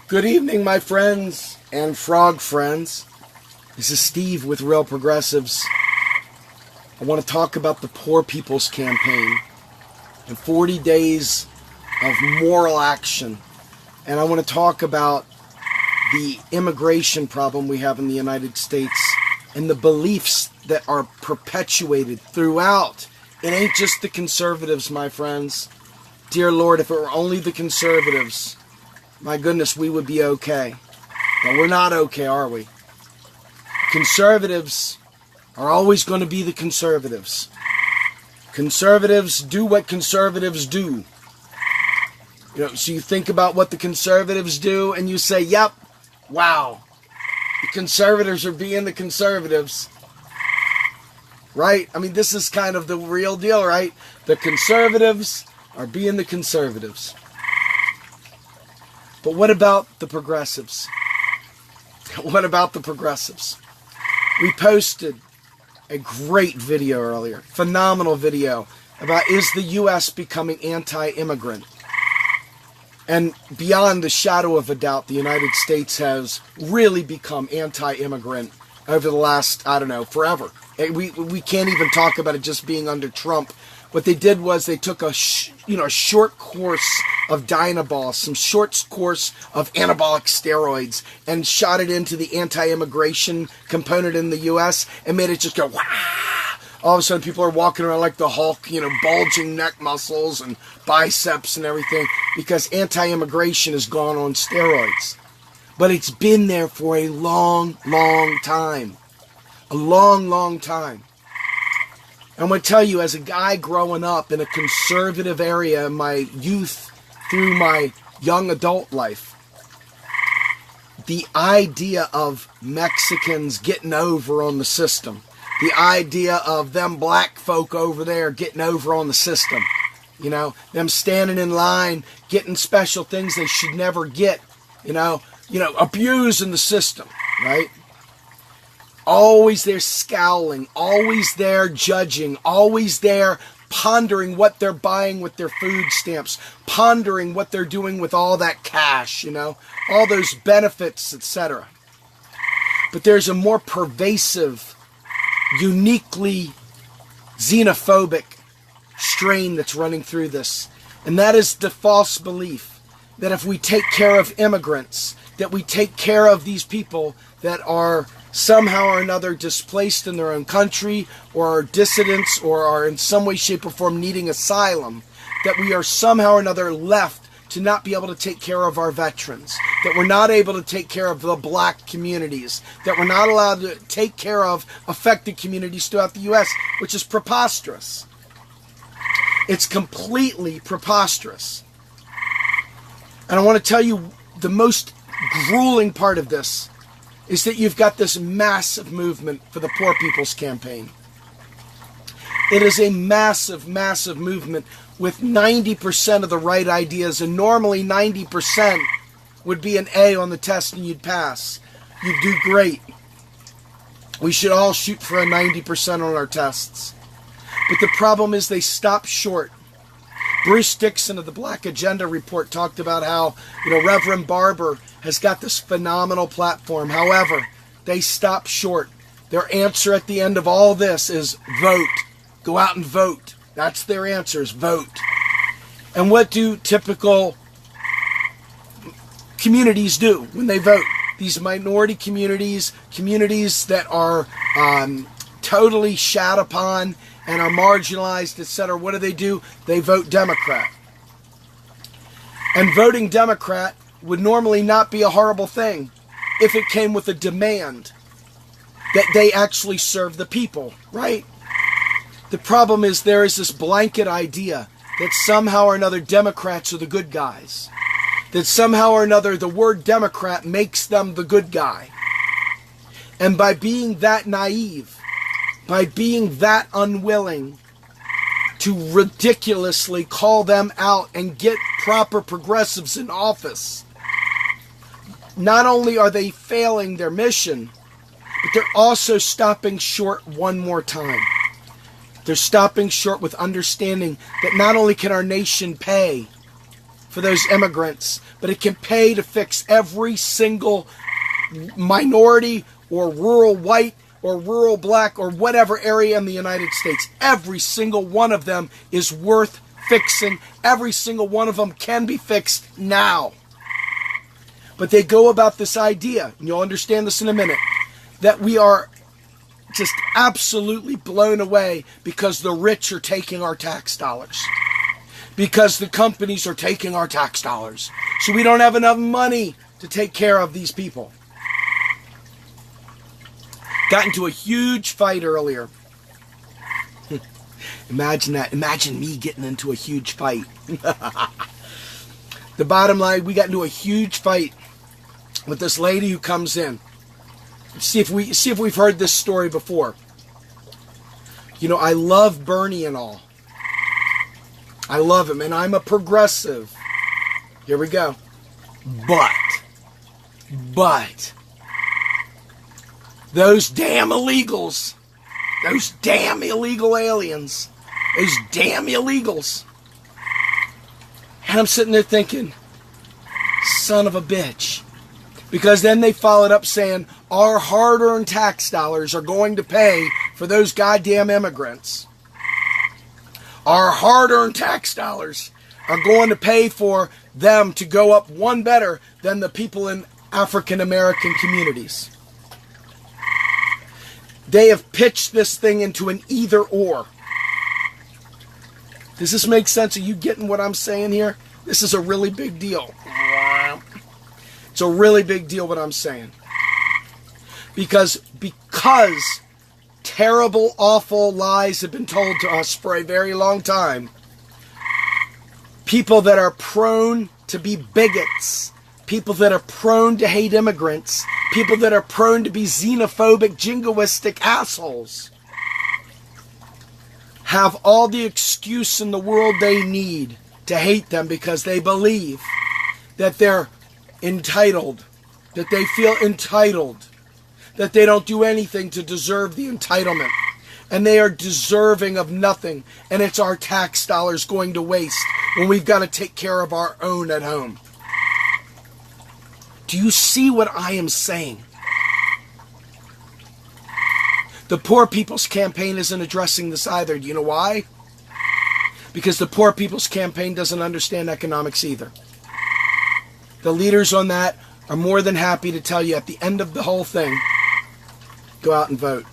Good evening, my friends and frog friends. This is Steve with Real Progressives. I want to talk about the Poor People's Campaign and 40 days of moral action. And I want to talk about the immigration problem we have in the United States and the beliefs that are perpetuated throughout. It ain't just the conservatives, my friends. Dear Lord, if it were only the conservatives, my goodness, we would be okay. But we're not okay, are we? Conservatives are always going to be the conservatives. Conservatives do what conservatives do. So you think about what the conservatives do and you say, yep, wow, the conservatives are being the conservatives. Right? I mean, this is kind of the real deal, right? The conservatives are being the conservatives. But what about the progressives? What about the progressives? We posted a great video earlier, phenomenal video, about is the U.S. becoming anti-immigrant? And beyond the shadow of a doubt, the United States has really become anti-immigrant over the last, forever. We can't even talk about it just being under Trump. What they did was they took a short course of Dynabol, some short course of anabolic steroids, and shot it into the anti-immigration component in the U.S. and made it just go, wah! All of a sudden people are walking around like the Hulk, bulging neck muscles and biceps and everything because anti-immigration has gone on steroids. But it's been there for a long, long time. A long, long time. I'm going to tell you, as a guy growing up in a conservative area in my youth through my young adult life, the idea of Mexicans getting over on the system, the idea of them black folk over there getting over on the system, them standing in line, getting special things they should never get, abusing the system, right? Always there scowling, always there judging, always there pondering what they're buying with their food stamps, pondering what they're doing with all that cash, all those benefits, etc. But there's a more pervasive, uniquely xenophobic strain that's running through this. And that is the false belief that if we take care of immigrants, that we take care of these people that are somehow or another displaced in their own country or are dissidents or are in some way, shape, or form needing asylum, that we are somehow or another left to not be able to take care of our veterans, that we're not able to take care of the black communities, that we're not allowed to take care of affected communities throughout the U.S., which is preposterous. It's completely preposterous. And I want to tell you the most grueling part of this is that you've got this massive movement for the Poor People's Campaign. It is a massive, massive movement with 90% of the right ideas, and normally 90% would be an A on the test and you'd pass. You'd do great. We should all shoot for a 90% on our tests. But the problem is they stop short. Bruce Dixon of the Black Agenda Report talked about how, Reverend Barber has got this phenomenal platform. However, they stop short. Their answer at the end of all this is vote. Go out and vote. That's their answer, is vote. And what do typical communities do when they vote? These minority communities that are totally shat upon and are marginalized, etc. What do? They vote Democrat. And voting Democrat would normally not be a horrible thing if it came with a demand that they actually serve the people, right? The problem is there is this blanket idea that somehow or another Democrats are the good guys. That somehow or another the word Democrat makes them the good guy. And by being that naive, by being that unwilling to ridiculously call them out and get proper progressives in office, not only are they failing their mission, but they're also stopping short one more time. They're stopping short with understanding that not only can our nation pay for those immigrants, but it can pay to fix every single minority or rural white or rural black or whatever area in the United States. Every single one of them is worth fixing. Every single one of them can be fixed now. But they go about this idea, and you'll understand this in a minute, that we are just absolutely blown away because the rich are taking our tax dollars. Because the companies are taking our tax dollars. So we don't have enough money to take care of these people. Got into a huge fight earlier. Imagine that. Imagine me getting into a huge fight. The bottom line, we got into a huge fight with this lady who comes in. See if we've heard this story before. You know, I love Bernie and all. I love him, and I'm a progressive. Here we go. But those damn illegals, those damn illegal aliens, those damn illegals. And I'm sitting there thinking, son of a bitch. Because then they followed up saying, our hard-earned tax dollars are going to pay for those goddamn immigrants. Our hard-earned tax dollars are going to pay for them to go up one better than the people in African-American communities. They have pitched this thing into an either-or. Does this make sense? Are you getting what I'm saying here? This is a really big deal. It's a really big deal what I'm saying. Because terrible, awful lies have been told to us for a very long time. People that are prone to be bigots, people that are prone to hate immigrants, people that are prone to be xenophobic, jingoistic assholes, have all the excuse in the world they need to hate them because they believe that they're entitled, that they feel entitled, that they don't do anything to deserve the entitlement, and they are deserving of nothing, and it's our tax dollars going to waste when we've got to take care of our own at home. Do you see what I am saying? The Poor People's Campaign isn't addressing this either. Do you know why? Because the Poor People's Campaign doesn't understand economics either. The leaders on that are more than happy to tell you at the end of the whole thing, go out and vote.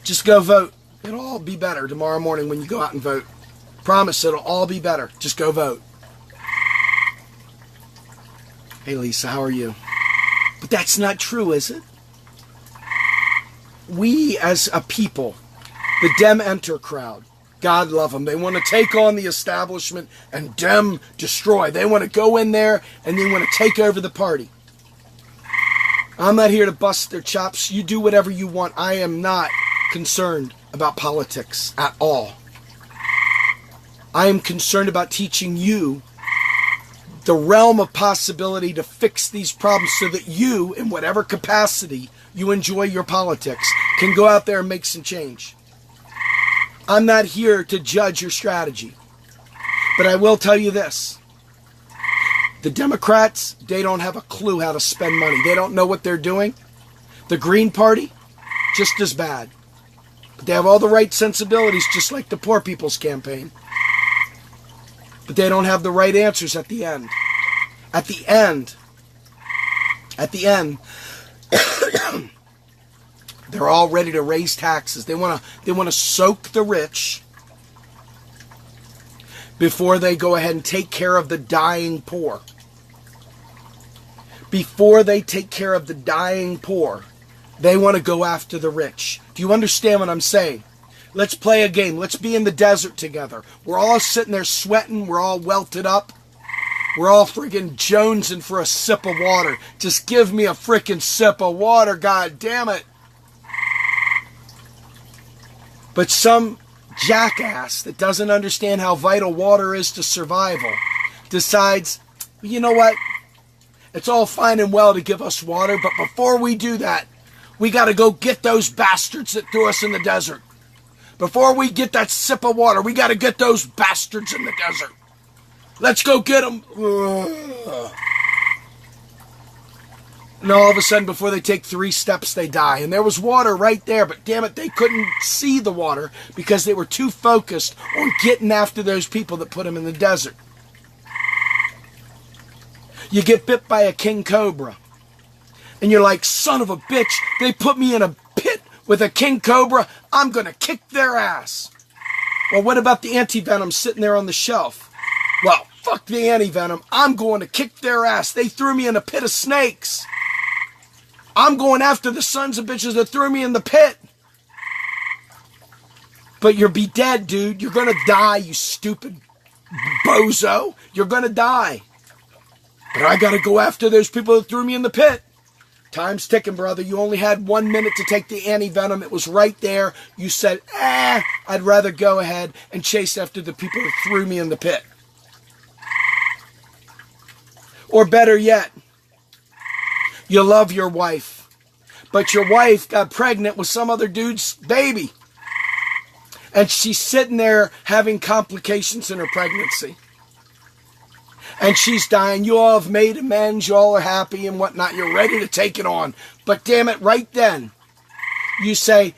Just go vote. It'll all be better tomorrow morning when you go out and vote. Promise, it'll all be better. Just go vote. Hey Lisa, how are you? But that's not true, is it? We as a people, the Dem Enter crowd, God love them. They want to take on the establishment and Dem destroy. They want to go in there and they want to take over the party. I'm not here to bust their chops. You do whatever you want. I am not concerned about politics at all. I am concerned about teaching you the realm of possibility to fix these problems so that you, in whatever capacity you enjoy your politics, can go out there and make some change. I'm not here to judge your strategy. But I will tell you this. The Democrats, they don't have a clue how to spend money. They don't know what they're doing. The Green Party, just as bad. But they have all the right sensibilities, just like the Poor People's Campaign. But they don't have the right answers at the end. At the end, they're all ready to raise taxes. They want to soak the rich before they go ahead and take care of the dying poor. Before they take care of the dying poor, they want to go after the rich. Do you understand what I'm saying? Let's play a game. Let's be in the desert together. We're all sitting there sweating. We're all welted up. We're all freaking jonesing for a sip of water. Just give me a freaking sip of water, God damn it. But some jackass that doesn't understand how vital water is to survival decides, you know what? It's all fine and well to give us water, but before we do that, we got to go get those bastards that threw us in the desert. Before we get that sip of water, we got to get those bastards in the desert. Let's go get them. And all of a sudden, before they take 3 steps, they die. And there was water right there, but damn it, they couldn't see the water because they were too focused on getting after those people that put them in the desert. You get bit by a king cobra. And you're like, son of a bitch, they put me in a pit with a king cobra. I'm going to kick their ass. Well, what about the anti-venom sitting there on the shelf? Well, fuck the anti-venom. I'm going to kick their ass. They threw me in a pit of snakes. I'm going after the sons of bitches that threw me in the pit. But you'll be dead, dude. You're going to die, you stupid bozo. You're going to die. But I got to go after those people that threw me in the pit. Time's ticking, brother. You only had 1 minute to take the anti-venom. It was right there. You said, I'd rather go ahead and chase after the people that threw me in the pit. Or better yet, you love your wife, but your wife got pregnant with some other dude's baby. And she's sitting there having complications in her pregnancy. And she's dying. You all have made amends. You all are happy and whatnot. You're ready to take it on. But damn it, right then, you say,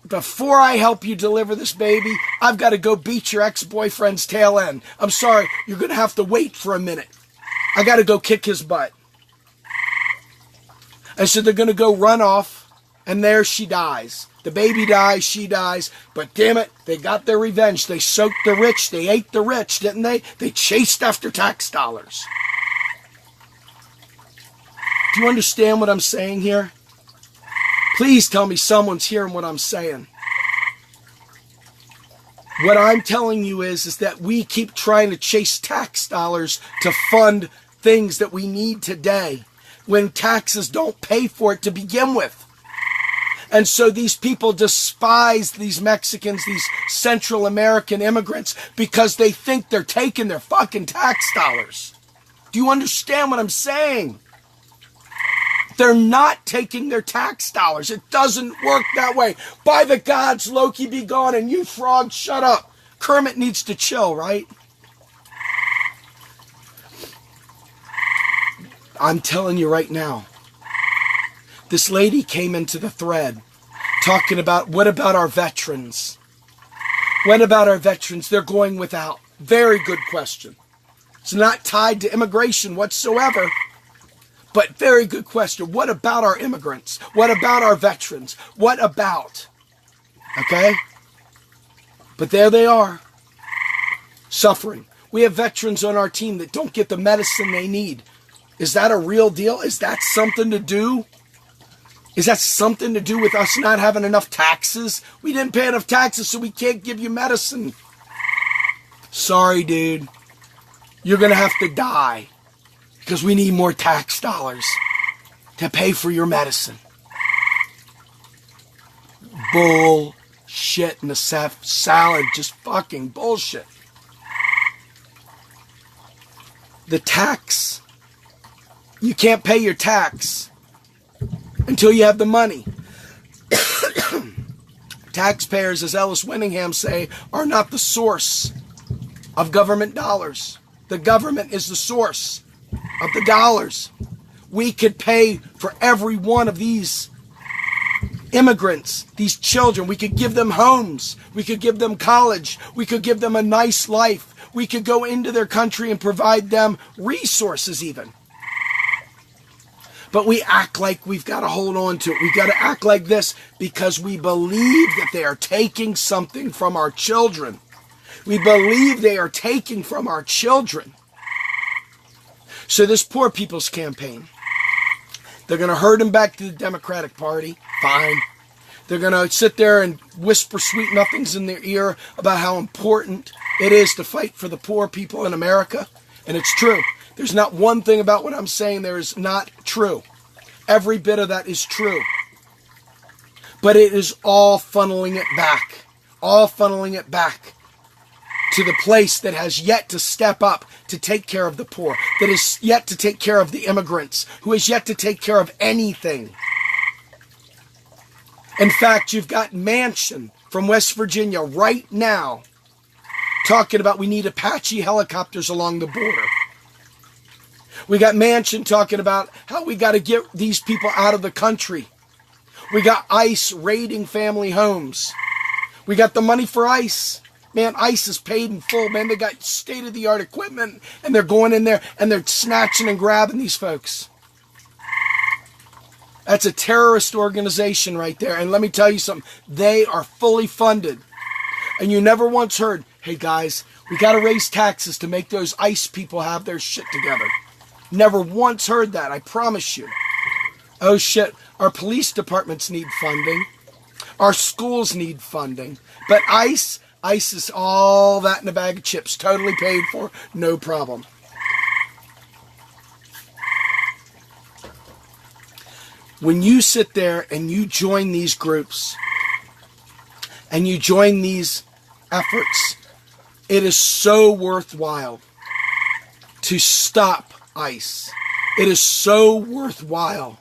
before I help you deliver this baby, I've got to go beat your ex-boyfriend's tail end. I'm sorry, you're going to have to wait for a minute. I got to go kick his butt. And so they're going to go run off, and there she dies. The baby dies, she dies, but damn it, they got their revenge. They soaked the rich, they ate the rich, didn't they? They chased after tax dollars. Do you understand what I'm saying here? Please tell me someone's hearing what I'm saying. What I'm telling you is that we keep trying to chase tax dollars to fund things that we need today, when taxes don't pay for it to begin with. And so these people despise these Mexicans, these Central American immigrants, because they think they're taking their fucking tax dollars. Do you understand what I'm saying? They're not taking their tax dollars. It doesn't work that way. By the gods, Loki be gone, and you frog, shut up. Kermit needs to chill, right? I'm telling you right now, this lady came into the thread talking about, what about our veterans? What about our veterans? They're going without. Very good question. It's not tied to immigration whatsoever, but very good question. What about our immigrants? What about our veterans? What about? Okay? But there they are, suffering. We have veterans on our team that don't get the medicine they need. Is that a real deal? Is that something to do? Is that something to do with us not having enough taxes? We didn't pay enough taxes, so we can't give you medicine. Sorry, dude. You're going to have to die because we need more tax dollars to pay for your medicine. Bullshit in the salad. Just fucking bullshit. The tax. You can't pay your tax until you have the money. Taxpayers, as Ellis Winningham say, are not the source of government dollars. The government is the source of the dollars. We could pay for every one of these immigrants, these children. We could give them homes. We could give them college. We could give them a nice life. We could go into their country and provide them resources even. But we act like we've got to hold on to it. We've got to act like this because we believe that they are taking something from our children. We believe they are taking from our children. So this Poor People's Campaign, they're going to herd them back to the Democratic Party. Fine. They're going to sit there and whisper sweet nothings in their ear about how important it is to fight for the poor people in America. And it's true. There's not one thing about what I'm saying there is not true. Every bit of that is true. But it is all funneling it back. All funneling it back to the place that has yet to step up to take care of the poor. That is yet to take care of the immigrants. Who is yet to take care of anything. In fact, you've got Manchin from West Virginia right now talking about we need Apache helicopters along the border. We got Manchin talking about how we got to get these people out of the country. We got ICE raiding family homes. We got the money for ICE. Man, ICE is paid in full, man. They got state-of-the-art equipment, and they're going in there, and they're snatching and grabbing these folks. That's a terrorist organization right there. And let me tell you something. They are fully funded. And you never once heard, hey, guys, we got to raise taxes to make those ICE people have their shit together. Never once heard that, I promise you. Oh, shit, our police departments need funding. Our schools need funding. But ICE is all that in a bag of chips, totally paid for, no problem. When you sit there and you join these groups and you join these efforts, it is so worthwhile to stop ICE. It is so worthwhile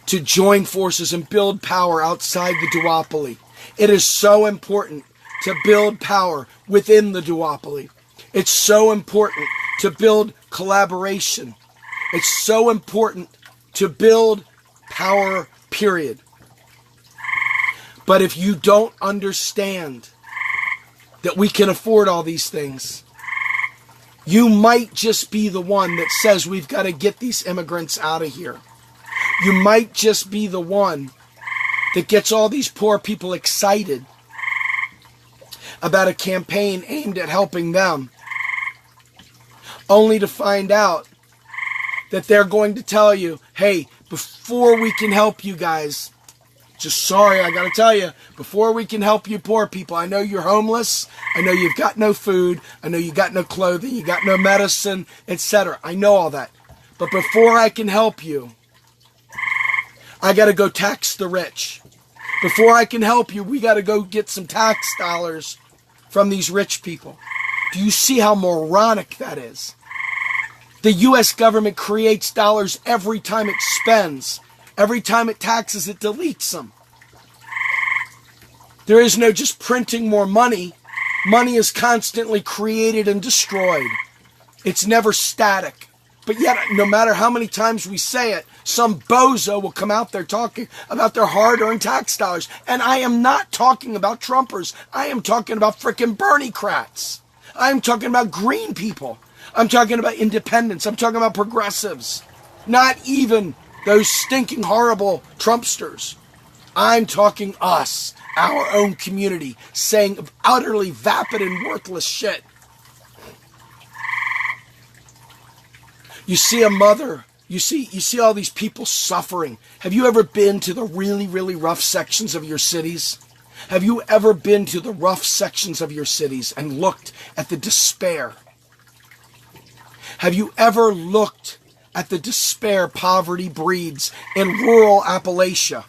to join forces and build power outside the duopoly. It is so important to build power within the duopoly. It's so important to build collaboration. It's so important to build power, period. But if you don't understand that we can afford all these things, you might just be the one that says we've got to get these immigrants out of here. You might just be the one that gets all these poor people excited about a campaign aimed at helping them, only to find out that they're going to tell you, hey, before we can help you guys, just sorry, I got to tell you, before we can help you poor people, I know you're homeless, I know you've got no food, I know you got no clothing, you got no medicine, etc. I know all that. But before I can help you, I got to go tax the rich. Before I can help you, we got to go get some tax dollars from these rich people. Do you see how moronic that is? The U.S. government creates dollars every time it spends. Every time it taxes, it deletes them. There is no just printing more money. Money is constantly created and destroyed. It's never static. But yet, no matter how many times we say it, some bozo will come out there talking about their hard-earned tax dollars. And I am not talking about Trumpers. I am talking about frickin' Bernie-crats. I am talking about green people. I'm talking about independents. I'm talking about progressives. Not even those stinking, horrible Trumpsters. I'm talking us, our own community, saying utterly vapid and worthless shit. You see a mother, you see all these people suffering. Have you ever been to the really, really rough sections of your cities? Have you ever been to the rough sections of your cities and looked at the despair? Have you ever looked at the despair poverty breeds in rural Appalachia?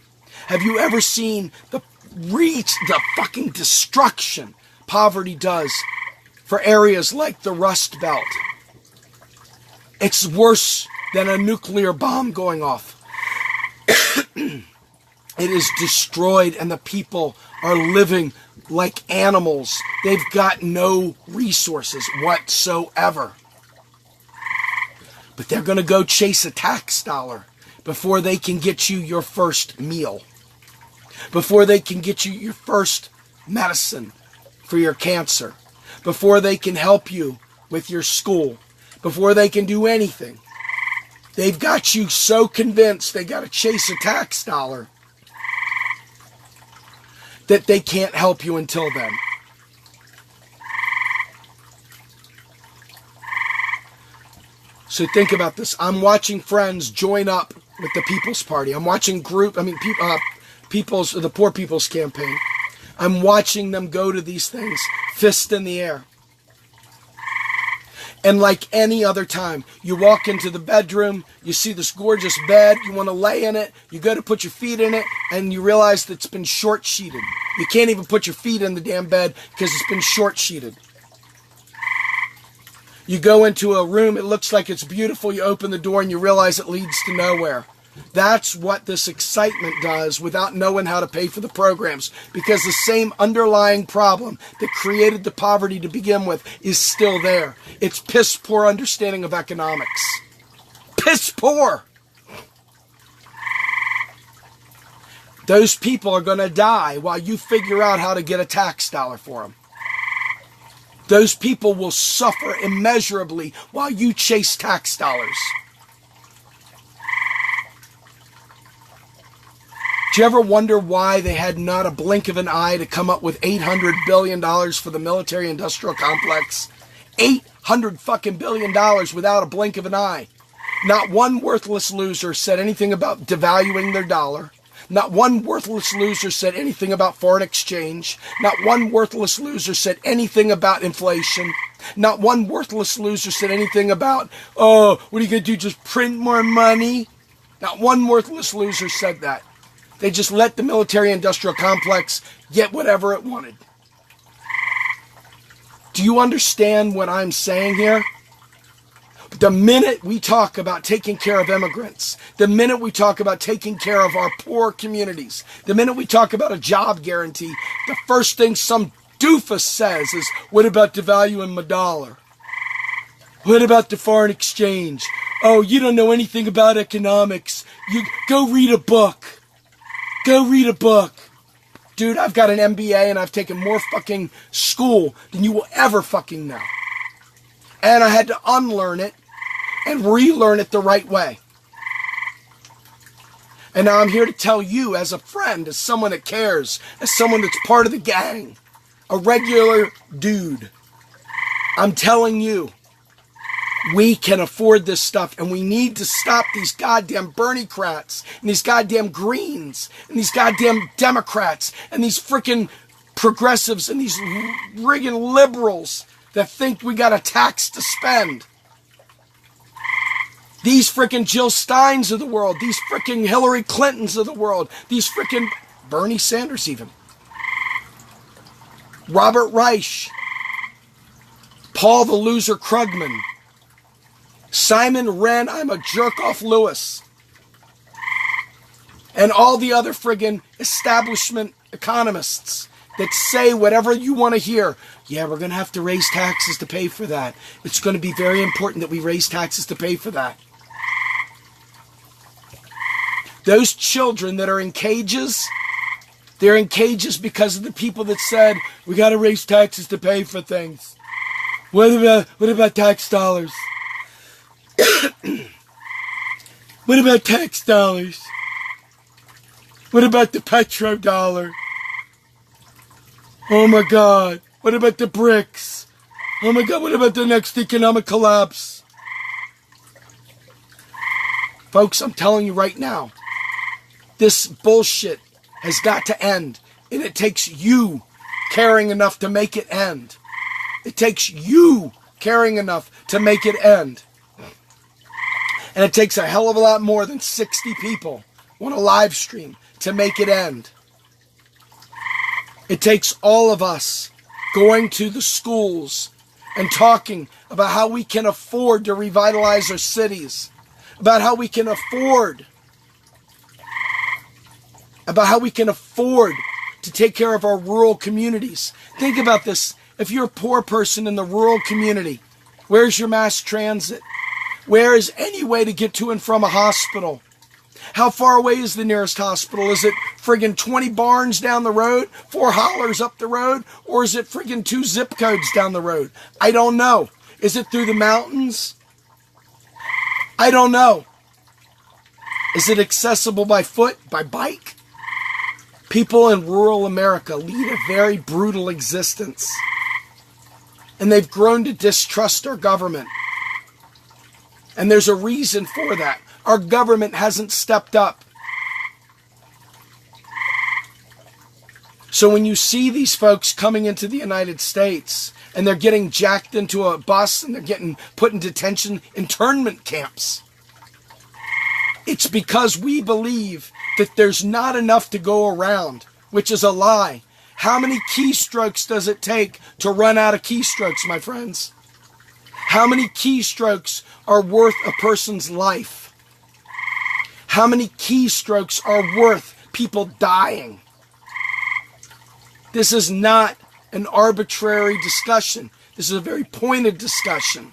Have you ever seen the fucking destruction poverty does for areas like the Rust Belt? It's worse than a nuclear bomb going off. It is destroyed and the people are living like animals. They've got no resources whatsoever. But they're going to go chase a tax dollar before they can get you your first meal. Before they can get you your first medicine for your cancer. Before they can help you with your school. Before they can do anything. They've got you so convinced they got to chase a tax dollar that they can't help you until then. So think about this. I'm watching friends join up with the People's Party. I'm watching the Poor People's Campaign. I'm watching them go to these things, fist in the air. And like any other time, you walk into the bedroom, you see this gorgeous bed, you want to lay in it, you go to put your feet in it, and you realize that it's been short-sheeted. You can't even put your feet in the damn bed because it's been short-sheeted. You go into a room, it looks like it's beautiful, you open the door and you realize it leads to nowhere. That's what this excitement does without knowing how to pay for the programs. Because the same underlying problem that created the poverty to begin with is still there. It's piss poor understanding of economics. Piss poor! Those people are going to die while you figure out how to get a tax dollar for them. Those people will suffer immeasurably while you chase tax dollars. Do you ever wonder why they had not a blink of an eye to come up with $800 billion for the military-industrial complex? $800 fucking billion without a blink of an eye. Not one worthless loser said anything about devaluing their dollar. Not one worthless loser said anything about foreign exchange. Not one worthless loser said anything about inflation. Not one worthless loser said anything about, oh, what are you going to do, just print more money? Not one worthless loser said that. They just let the military-industrial complex get whatever it wanted. Do you understand what I'm saying here? The minute we talk about taking care of immigrants, the minute we talk about taking care of our poor communities, the minute we talk about a job guarantee, the first thing some doofus says is, what about devaluing my dollar? What about the foreign exchange? Oh, you don't know anything about economics. You go read a book. Go read a book. Dude, I've got an MBA and I've taken more fucking school than you will ever fucking know. And I had to unlearn it and relearn it the right way. And now I'm here to tell you, as a friend, as someone that cares, as someone that's part of the gang, a regular dude, I'm telling you, we can afford this stuff, and we need to stop these goddamn Bernie-crats, and these goddamn Greens, and these goddamn Democrats, and these freaking progressives, and these friggin' liberals that think we got a tax to spend. These frickin' Jill Steins of the world, these frickin' Hillary Clintons of the world, these frickin' Bernie Sanders even, Robert Reich, Paul the Loser Krugman, Simon Wren, I'm a jerk-off Lewis, and all the other friggin' establishment economists that say whatever you want to hear. Yeah, we're going to have to raise taxes to pay for that. It's going to be very important that we raise taxes to pay for that. Those children that are in cages, they're in cages because of the people that said, we got to raise taxes to pay for things. What about tax dollars? What about tax dollars? What about the petrodollar? Oh my God, what about the BRICS? Oh my God, what about the next economic collapse? Folks, I'm telling you right now, this bullshit has got to end. And it takes you caring enough to make it end. It takes you caring enough to make it end. And it takes a hell of a lot more than 60 people on a live stream to make it end. It takes all of us going to the schools and talking about how we can afford to revitalize our cities, about how we can afford to take care of our rural communities. Think about this. If you're a poor person in the rural community, where's your mass transit? Where is any way to get to and from a hospital? How far away is the nearest hospital? Is it friggin' 20 barns down the road, 4 hollers up the road, or is it friggin' 2 zip codes down the road? I don't know. Is it through the mountains? I don't know. Is it accessible by foot, by bike? People in rural America lead a very brutal existence. And they've grown to distrust our government. And there's a reason for that. Our government hasn't stepped up. So when you see these folks coming into the United States and they're getting jacked into a bus and they're getting put in detention internment camps, it's because we believe that there's not enough to go around, which is a lie. How many keystrokes does it take to run out of keystrokes, my friends? How many keystrokes are worth a person's life? How many keystrokes are worth people dying? This is not an arbitrary discussion. This is a very pointed discussion.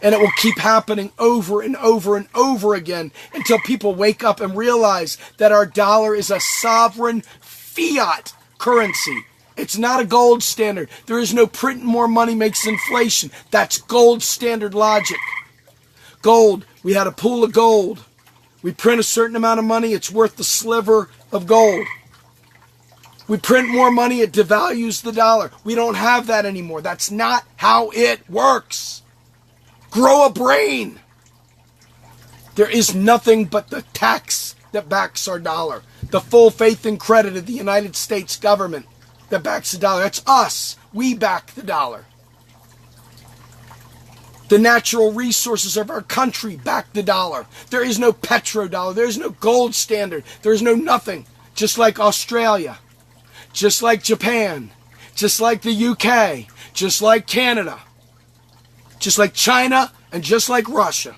And it will keep happening over and over and over again until people wake up and realize that our dollar is a sovereign fiat currency. It's not a gold standard. There is no print more money makes inflation. That's gold standard logic. Gold, we had a pool of gold. We print a certain amount of money, it's worth the sliver of gold. We print more money, it devalues the dollar. We don't have that anymore. That's not how it works. Grow a brain. There is nothing but the tax that backs our dollar. The full faith and credit of the United States government that backs the dollar. That's us. We back the dollar. The natural resources of our country back the dollar. There is no petrodollar. There is no gold standard. There is no nothing. Just like Australia. Just like Japan. Just like the UK. Just like Canada. Just like China and just like Russia.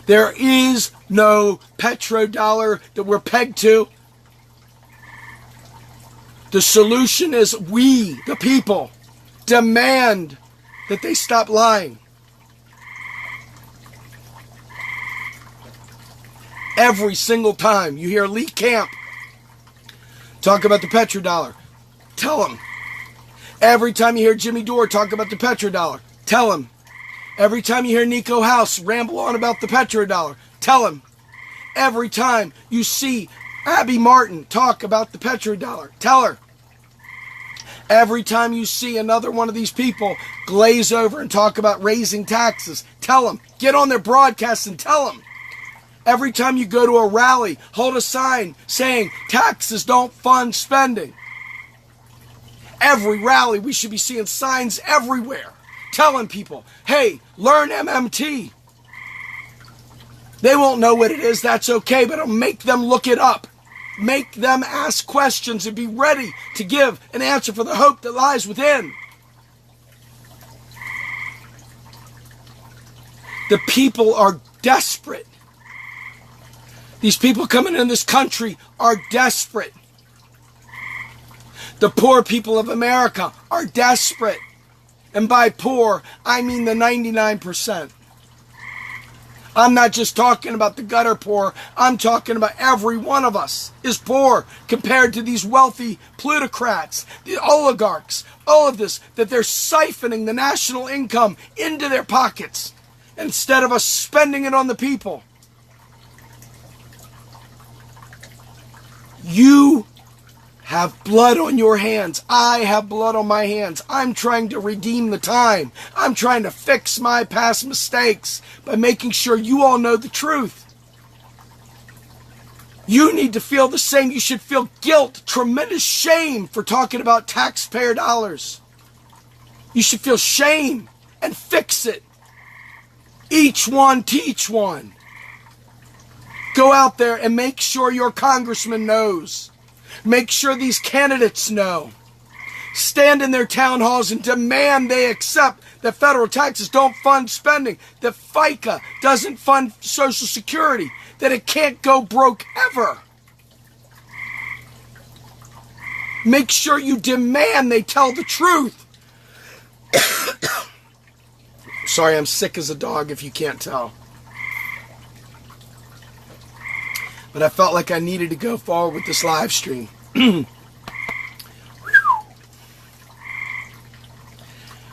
There is no petrodollar that we're pegged to. The solution is we, the people, demand that they stop lying. Every single time you hear Lee Camp talk about the petrodollar, tell him. Every time you hear Jimmy Dore talk about the petrodollar, tell him. Every time you hear Nico House ramble on about the petrodollar, tell him. Every time you see Abby Martin talk about the petrodollar, tell her. Every time you see another one of these people glaze over and talk about raising taxes, tell them. Get on their broadcast and tell them. Every time you go to a rally, hold a sign saying taxes don't fund spending. Every rally, we should be seeing signs everywhere telling people, hey, learn MMT. They won't know what it is, that's okay, but it'll make them look it up. Make them ask questions and be ready to give an answer for the hope that lies within. The people are desperate. These people coming in this country are desperate. The poor people of America are desperate. And by poor, I mean the 99%. I'm not just talking about the gutter poor. I'm talking about every one of us is poor compared to these wealthy plutocrats, the oligarchs, all of this, that they're siphoning the national income into their pockets instead of us spending it on the people. You have blood on your hands. I have blood on my hands. I'm trying to redeem the time. I'm trying to fix my past mistakes by making sure you all know the truth. You need to feel the same. You should feel guilt, tremendous shame for talking about taxpayer dollars. You should feel shame and fix it. Each one teach one. Go out there and make sure your congressman knows. Make sure these candidates know. Stand in their town halls and demand they accept that federal taxes don't fund spending, that FICA doesn't fund Social Security, that it can't go broke ever. Make sure you demand they tell the truth. Sorry, I'm sick as a dog if you can't tell. But I felt like I needed to go forward with this live stream.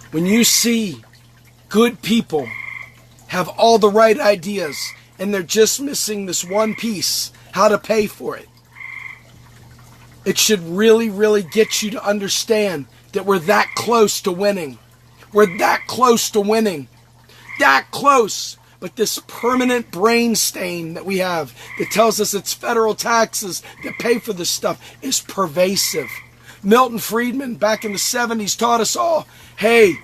When you see good people have all the right ideas and they're just missing this one piece, how to pay for it, it should really, really get you to understand that we're that close to winning. We're that close to winning. That close. But this permanent brain stain that we have that tells us it's federal taxes that pay for this stuff is pervasive. Milton Friedman back in the 70s taught us all, hey,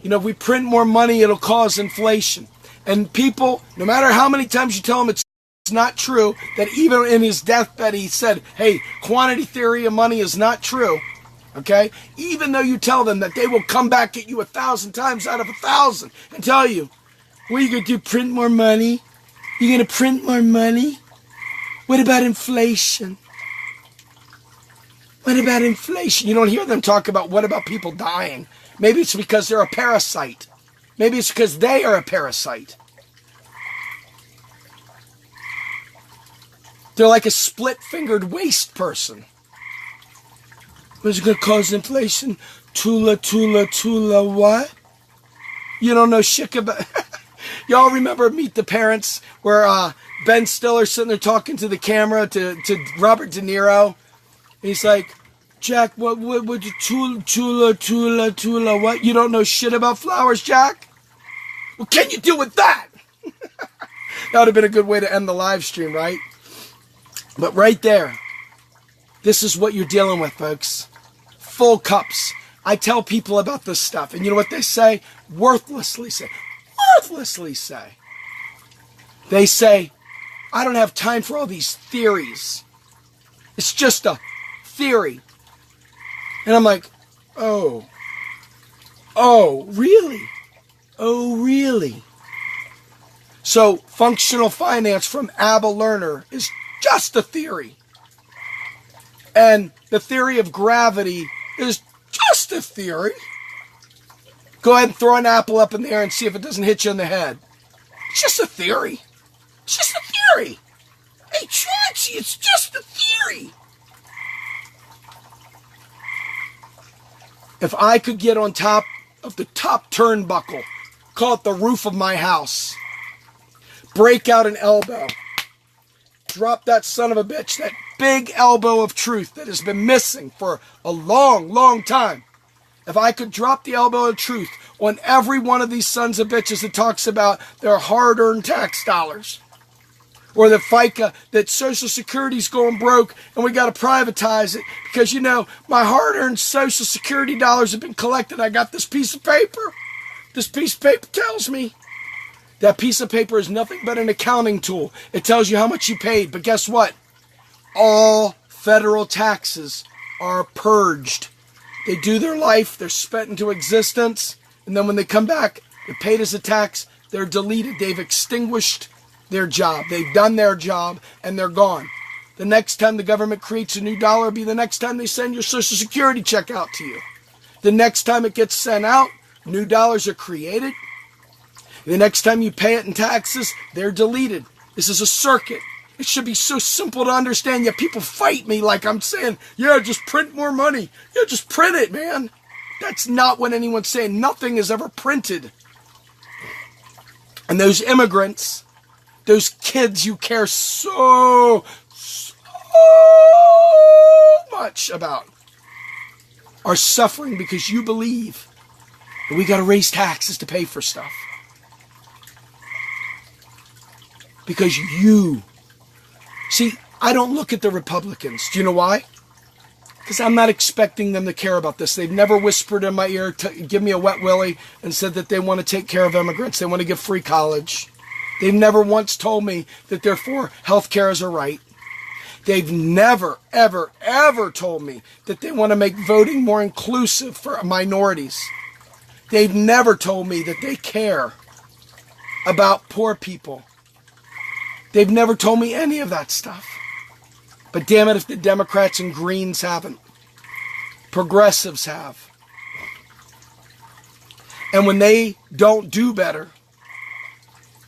if we print more money, it'll cause inflation. And people, no matter how many times you tell them it's not true, that even in his deathbed he said, hey, quantity theory of money is not true. Okay? Even though you tell them that, they will come back at you 1,000 times out of 1,000 and tell you, what are you going to do, print more money? You gonna print more money? What about inflation? What about inflation? You don't hear them talk about what about people dying. Maybe it's because they're a parasite. Maybe it's because they are a parasite. They're like a split-fingered waste person. What's it going to cause inflation? Tula, what? You don't know shit about... Y'all remember Meet the Parents where Ben Stiller's sitting there talking to the camera to Robert De Niro? He's like, Jack, what you tula, what? You don't know shit about flowers, Jack? Well, can you deal with that? That would have been a good way to end the live stream, right? But right there, this is what you're dealing with, folks. Full cups. I tell people about this stuff, and you know what they say? Worthlessly say. Worthlessly say. They say, I don't have time for all these theories. It's just a theory. And I'm like, oh, really? Oh, really? So functional finance from Abba Lerner is just a theory. And the theory of gravity is just a theory. Go ahead and throw an apple up in the air and see if it doesn't hit you in the head. It's just a theory. It's just a theory. Hey, Chachi, it's just a theory. If I could get on top of the top turnbuckle, call it the roof of my house, break out an elbow, drop that son of a bitch, that big elbow of truth that has been missing for a long, long time. If I could drop the elbow of truth on every one of these sons of bitches that talks about their hard-earned tax dollars, or the FICA, that Social Security's going broke and we got to privatize it because, you know, my hard-earned Social Security dollars have been collected. I got this piece of paper. This piece of paper tells me. That piece of paper is nothing but an accounting tool. It tells you how much you paid. But guess what? All federal taxes are purged. They do their life. They're spent into existence. And then when they come back, they're paid as a tax. They're deleted. They've extinguished their job. They've done their job and they're gone. The next time the government creates a new dollar will be the next time they send your Social Security check out to you. The next time it gets sent out, new dollars are created. The next time you pay it in taxes, they're deleted. This is a circuit. It should be so simple to understand, yet people fight me like I'm saying, yeah, just print more money. Yeah, just print it, man. That's not what anyone's saying. Nothing is ever printed. And those immigrants, those kids you care so much about, are suffering because you believe that we got to raise taxes to pay for stuff. Because you... See, I don't look at the Republicans. Do you know why? Because I'm not expecting them to care about this. They've never whispered in my ear, give me a wet willy, and said that they want to take care of immigrants. They want to give free college. They've never once told me that they're for health care as a right. They've never, ever, ever told me that they want to make voting more inclusive for minorities. They've never told me that they care about poor people. They've never told me any of that stuff. But damn it if the Democrats and Greens haven't. Progressives have. And when they don't do better,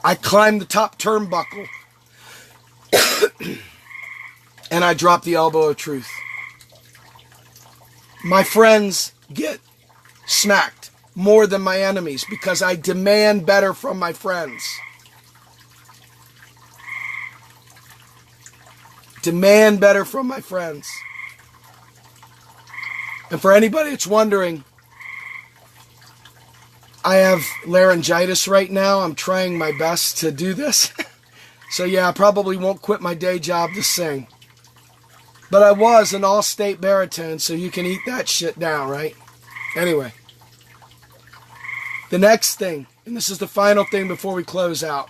I climb the top turnbuckle and I drop the elbow of truth. My friends get smacked more than my enemies because I demand better from my friends. Demand better from my friends. And for anybody that's wondering, I have laryngitis right now. I'm trying my best to do this. So yeah, I probably won't quit my day job to sing. But I was an all-state baritone, so you can eat that shit down, right? Anyway. The next thing, and this is the final thing before we close out.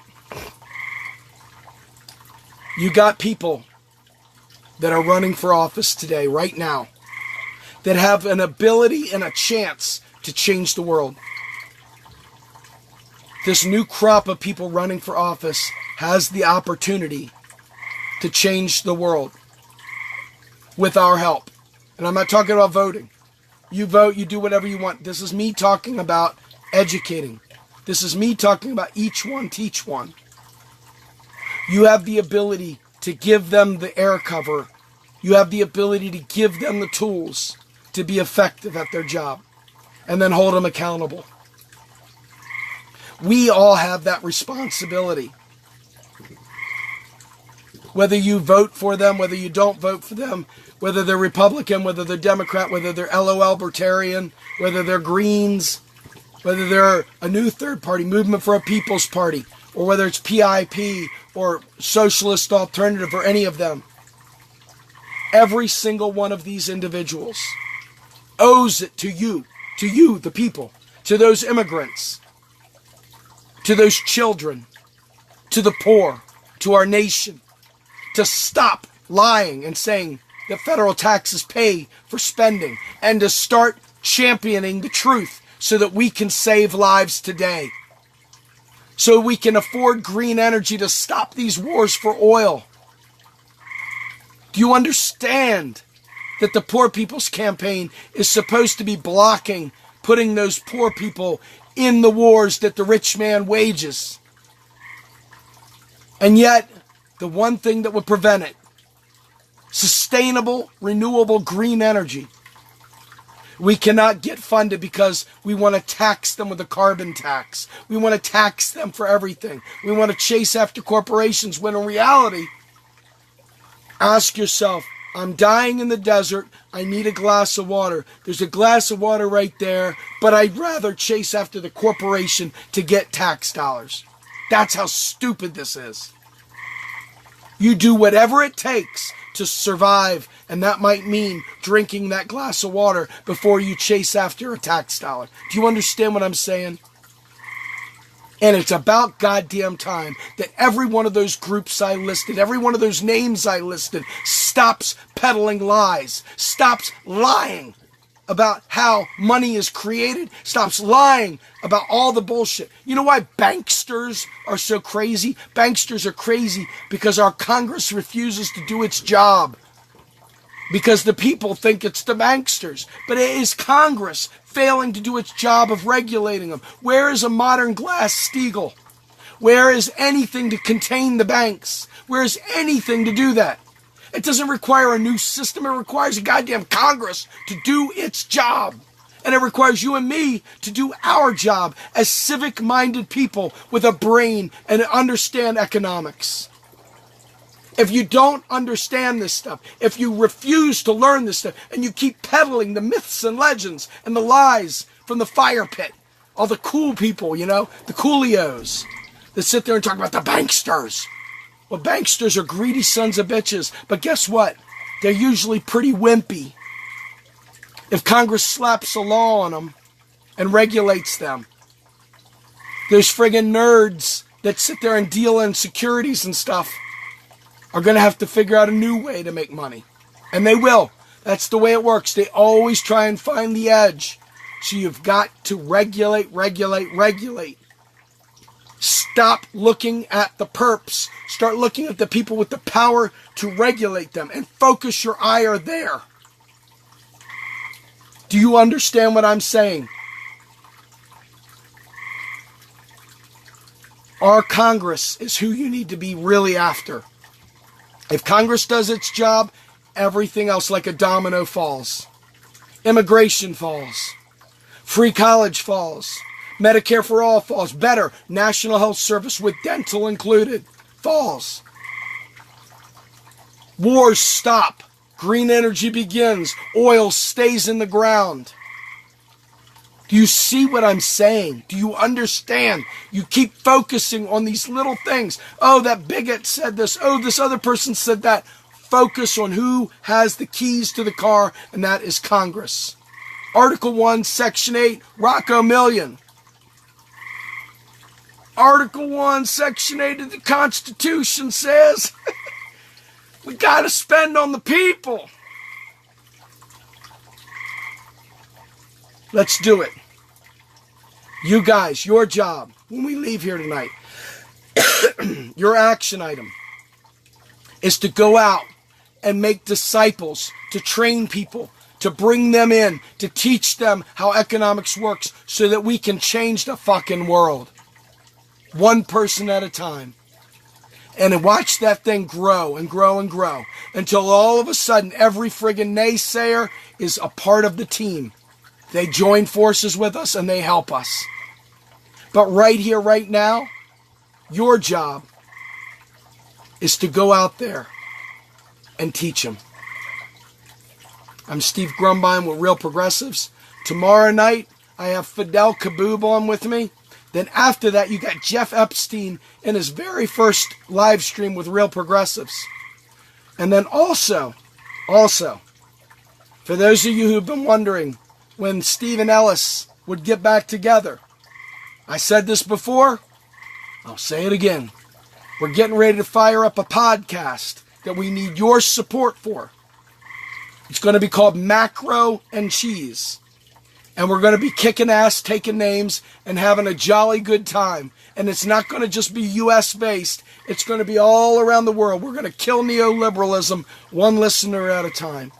You got people that are running for office today, right now, that have an ability and a chance to change the world. this new crop of people running for office has the opportunity to change the world with our help. And I'm not talking about voting. You vote, you do whatever you want. This is me talking about educating. This is me talking about each one teach one. You have the ability to give them the air cover. You have the ability to give them the tools to be effective at their job, and then hold them accountable. We all have that responsibility. Whether you vote for them, whether you don't vote for them, whether they're Republican, whether they're Democrat, whether they're LOL Libertarian, whether they're Greens, whether they're a new third party, Movement for a People's Party, or whether it's PIP or Socialist Alternative or any of them. Every single one of these individuals owes it to you, the people, to those immigrants, to those children, to the poor, to our nation, to stop lying and saying that federal taxes pay for spending, and to start championing the truth so that we can save lives today, so we can afford green energy to stop these wars for oil. Do you understand that the Poor People's Campaign is supposed to be blocking putting those poor people in the wars that the rich man wages? And yet, the one thing that would prevent it, sustainable, renewable green energy, we cannot get funded because we want to tax them with a carbon tax. We want to tax them for everything. We want to chase after corporations when in reality, ask yourself, I'm dying in the desert. I need a glass of water. There's a glass of water right there, but I'd rather chase after the corporation to get tax dollars. That's how stupid this is. You do whatever it takes to survive, and that might mean drinking that glass of water before you chase after a tax dollar. Do you understand what I'm saying? And it's about goddamn time that every one of those groups I listed, every one of those names I listed, stops peddling lies, stops lying about how money is created, stops lying about all the bullshit. You know why banksters are so crazy? Banksters are crazy because our Congress refuses to do its job. Because the people think it's the banksters. But it is Congress failing to do its job of regulating them. Where is a modern Glass-Steagall? Where is anything to contain the banks? Where is anything to do that? It doesn't require a new system. It requires a goddamn Congress to do its job. And it requires you and me to do our job as civic-minded people with a brain and understand economics. If you don't understand this stuff, if you refuse to learn this stuff, and you keep peddling the myths and legends and the lies from the fire pit, all the cool people, you know, the coolios that sit there and talk about the banksters. Well, banksters are greedy sons of bitches, but guess what? They're usually pretty wimpy. If Congress slaps a law on them and regulates them, those friggin' nerds that sit there and deal in securities and stuff are going to have to figure out a new way to make money. And they will. That's the way it works. They always try and find the edge. So you've got to regulate. Stop looking at the perps. Start looking at the people with the power to regulate them and focus your ire there. Do you understand what I'm saying? Our Congress is who you need to be really after. If Congress does its job, everything else like a domino falls. Immigration falls. Free college falls. Medicare for all falls. Better, National Health Service with dental included falls. Wars stop. Green energy begins. Oil stays in the ground. Do you see what I'm saying? Do you understand? You keep focusing on these little things. Oh, that bigot said this. Oh, this other person said that. Focus on who has the keys to the car, and that is Congress. Article 1, Section 8, Rocco Million. Article 1, Section 8 of the Constitution says we got to spend on the people. Let's do it. You guys, your job, when we leave here tonight, your action item is to go out and make disciples, to train people, to bring them in, to teach them how economics works so that we can change the fucking world. One person at a time. And watch that thing grow and grow and grow until all of a sudden every friggin' naysayer is a part of the team. They join forces with us and they help us. But right here, right now, your job is to go out there and teach them. I'm Steve Grumbine with Real Progressives. Tomorrow night, I have Fidel Kaboub on with me. Then after that, you got Jeff Epstein in his very first live stream with Real Progressives. And then also, for those of you who've been wondering when Steve and Ellis would get back together, I said this before, I'll say it again. We're getting ready to fire up a podcast that we need your support for. It's going to be called Macro and Cheese. And we're going to be kicking ass, taking names, and having a jolly good time. And it's not going to just be U.S. based. It's going to be all around the world. We're going to kill neoliberalism one listener at a time.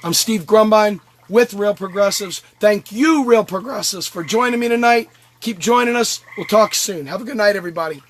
I'm Steve Grumbine with Real Progressives. Thank you, Real Progressives, for joining me tonight. Keep joining us. We'll talk soon. Have a good night, everybody.